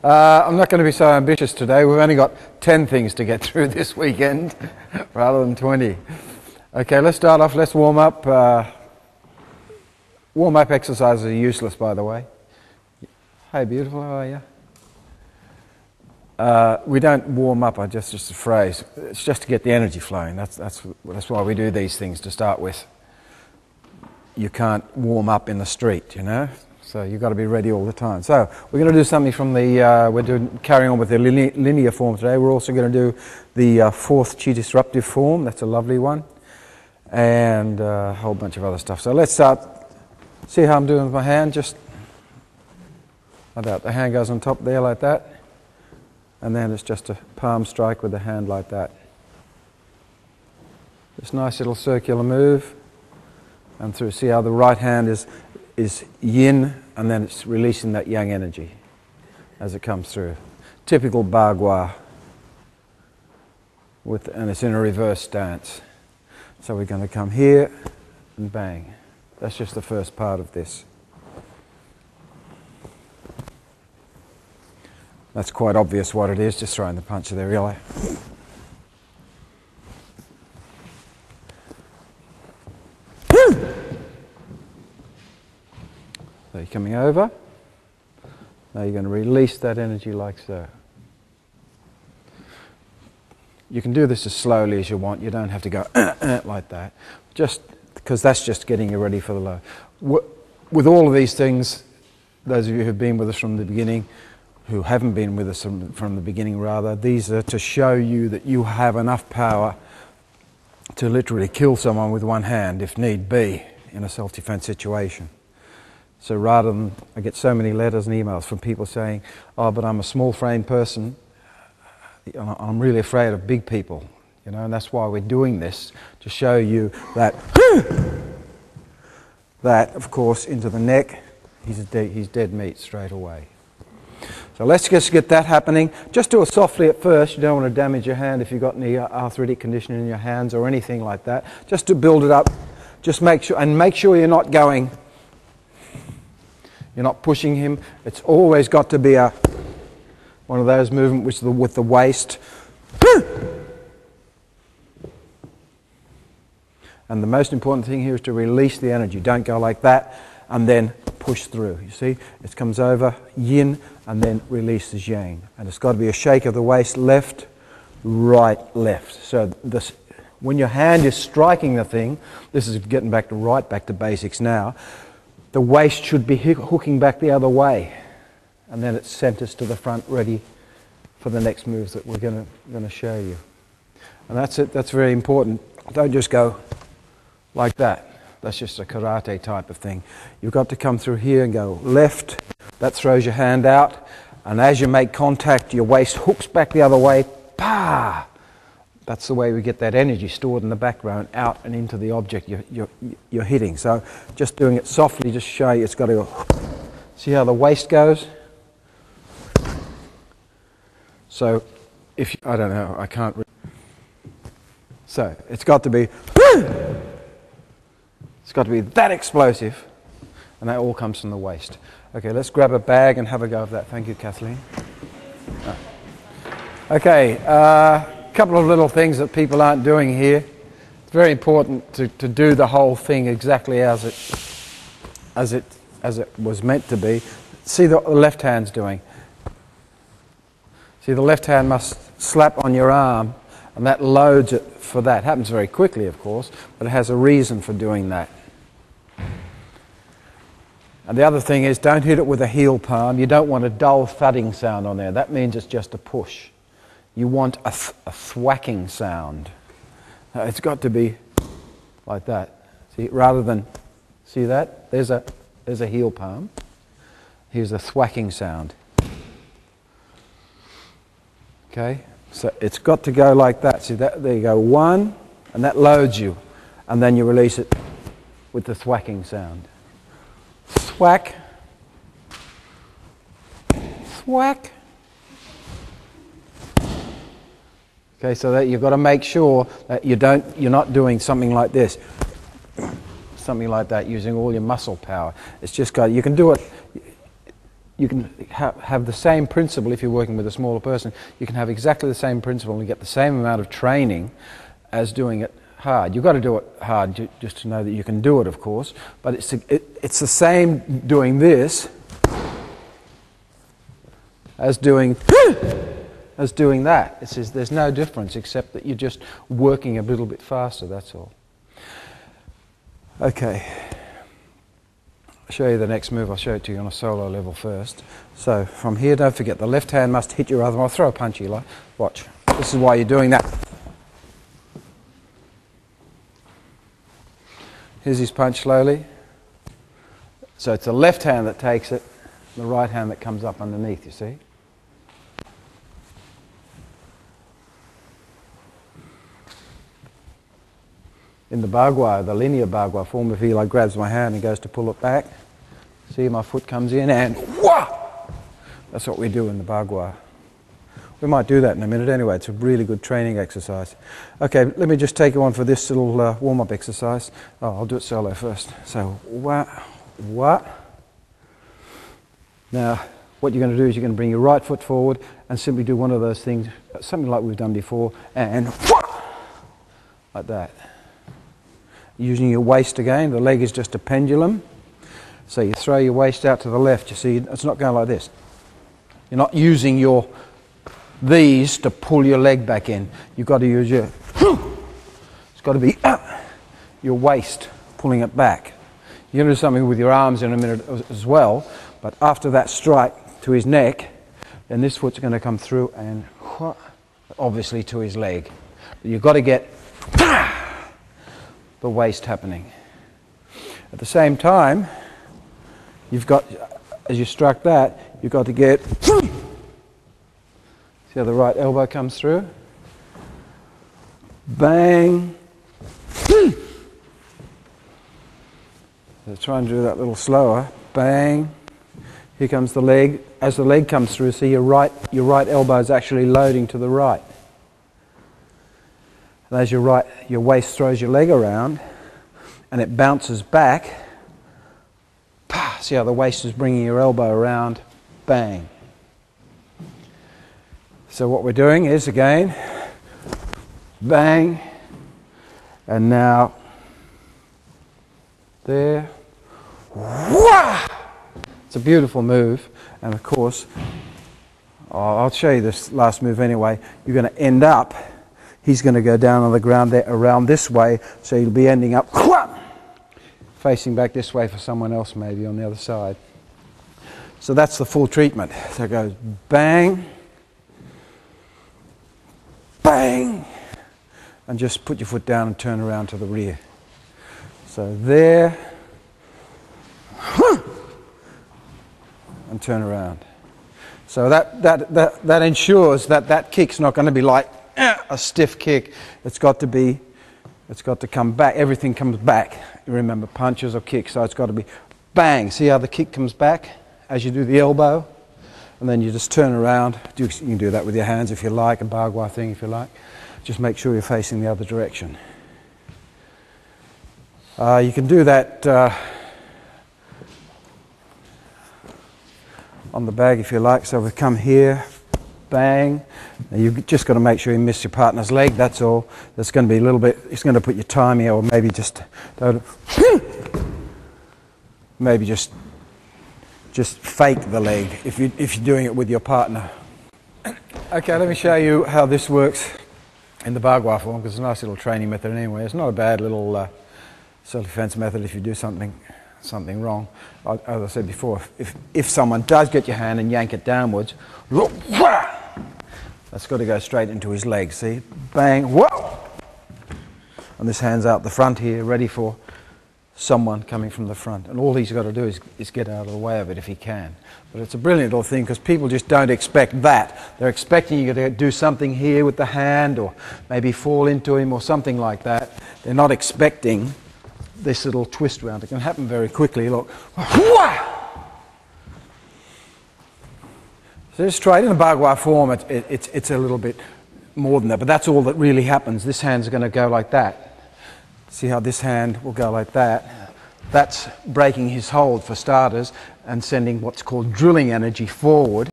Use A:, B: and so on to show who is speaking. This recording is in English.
A: I'm not going to be so ambitious today. We've only got 10 things to get through this weekend rather than 20. Okay, let's start off. Let's warm up. Warm-up exercises are useless, by the way. Hey, beautiful, how are you? We don't warm up, just a phrase. It's just to get the energy flowing. That's why we do these things to start with. You can't warm up in the street, you know? So you've got to be ready all the time. So we're going to do something from the, carrying on with the linear form today. We're also going to do the fourth chi disruptive form. That's a lovely one. And a whole bunch of other stuff. So let's start. See how I'm doing with my hand? Just like that. The hand goes on top there like that. And then it's just a palm strike with the hand like that. This nice little circular move. And through, see how the right hand is yin, and then it's releasing that yang energy as it comes through. Typical Bagua, and it's in a reverse stance. So we're going to come here and bang. That's just the first part of this. That's quite obvious what it is, just throwing the punch there, really. So you're coming over. Now you're going to release that energy like so. You can do this as slowly as you want. You don't have to go like that. Just because that's just getting you ready for the low. With all of these things, those of you who've been with us from the beginning, who haven't been with us from the beginning rather, these are to show you that you have enough power to literally kill someone with one hand if need be in a self-defense situation. So rather than, I get so many letters and emails from people saying, oh, but I'm a small-framed person, I'm really afraid of big people, you know, and that's why we're doing this, to show you that, that, of course, into the neck, he's dead meat straight away. So let's just get that happening. Just do it softly at first. You don't want to damage your hand if you've got any arthritic condition in your hands or anything like that. Just to build it up, just make sure you're not going. You're not pushing him. It's always got to be one of those movements with the waist. And the most important thing here is to release the energy. Don't go like that and then push through. You see, it comes over yin and then releases yang. And it's got to be a shake of the waist, left, right, left. So this, when your hand is striking the thing, this is getting back to basics now. The waist should be hooking back the other way, and then it centers to the front, ready for the next moves that we're going to show you. And that's it. That's very important. Don't just go like that. That's just a karate type of thing. You've got to come through here and go left. That throws your hand out, and as you make contact, your waist hooks back the other way. Pa! That's the way we get that energy stored in the background out and into the object you're hitting. So just doing it softly, just show you it's got to go. See how the waist goes? So if I don't know, I can't. So it's got to be. It's got to be that explosive, and that all comes from the waist. Okay, let's grab a bag and have a go of that. Thank you, Kathleen. Okay. Couple of little things that people aren't doing here. It's very important to do the whole thing exactly as it was meant to be. See what the left hand's doing. See, the left hand must slap on your arm, and that loads it for that. It happens very quickly, of course, but it has a reason for doing that. And the other thing is, don't hit it with a heel palm. You don't want a dull thudding sound on there. That means it's just a push. You want a thwacking sound. It's got to be like that. See, rather than, see that? There's a heel palm. Here's a thwacking sound. Okay, so it's got to go like that. See that? There you go. One, and that loads you, and then you release it with the thwacking sound. Thwack. Thwack. Okay, so that you've got to make sure that you're not doing something like this, something like that, using all your muscle power. It's just got, you can do it you can have the same principle if you're working with a smaller person. You can have exactly the same principle and get the same amount of training as doing it hard. You've got to do it hard just to know that you can do it, of course, but it's the same doing this as doing that. There's no difference except that you're just working a little bit faster, that's all. Okay. I'll show you the next move. I'll show it to you on a solo level first. So from here, don't forget, the left hand must hit your other one. I'll throw a punch you like. Watch. This is why you're doing that. Here's his punch slowly. So it's the left hand that takes it, the right hand that comes up underneath, you see? In the bagua, the linear bagua form, if he like grabs my hand and goes to pull it back, see my foot comes in and wah! That's what we do in the bagua. We might do that in a minute anyway. It's a really good training exercise. Okay, let me just take you on for this little warm-up exercise. Oh, I'll do it solo first. So wah, wah. Now, what you're going to do is you're going to bring your right foot forward and simply do one of those things, something like we've done before, and wah! Like that. Using your waist again, the leg is just a pendulum. So you throw your waist out to the left, you see, it's not going like this. You're not using these to pull your leg back in. You've got to use it's got to be your waist pulling it back. You're going to do something with your arms in a minute as well, but after that strike to his neck, then this foot's going to come through and obviously to his leg. But you've got to get the waist happening. At the same time, you've got, as you struck that, you've got to get, see how the right elbow comes through? Bang. So try and do that a little slower. Bang. Here comes the leg. As the leg comes through, see your right elbow is actually loading to the right. And as your waist throws your leg around and it bounces back, see how the waist is bringing your elbow around, bang. So what we're doing is, again, bang, and now there, wah! It's a beautiful move, and of course, I'll show you this last move anyway. You're going to end up, he's going to go down on the ground there around this way, so you'll be ending up facing back this way for someone else maybe on the other side. So that's the full treatment. So it goes bang, bang, and just put your foot down and turn around to the rear. So there, and turn around. So that ensures that kick's not going to be like a stiff kick. It's got to come back. Everything comes back. You remember, punches or kicks, so it's got to be bang. See how the kick comes back as you do the elbow? And then you just turn around. You can do that with your hands if you like, a bagua thing if you like. Just make sure you're facing the other direction. You can do that on the bag if you like. So we come here, bang. Now you've just got to make sure you miss your partner's leg, that's all. That's going to be a little bit, it's going to put your time here, or maybe just fake the leg if you're doing it with your partner. Okay, let me show you how this works in the bagua form, because it's a nice little training method anyway. It's not a bad little self-defense method if you do something wrong. As I said before, if someone does get your hand and yank it downwards, that's got to go straight into his leg, see? Bang, whoa! And this hand's out the front here, ready for someone coming from the front. And all he's got to do is get out of the way of it if he can. But it's a brilliant little thing because people just don't expect that. They're expecting you to do something here with the hand or maybe fall into him or something like that. They're not expecting this little twist round. It can happen very quickly. Look. So just try it in a bagua form. It's a little bit more than that, but that's all that really happens. This hand's going to go like that. See how this hand will go like that. That's breaking his hold for starters and sending what's called drilling energy forward.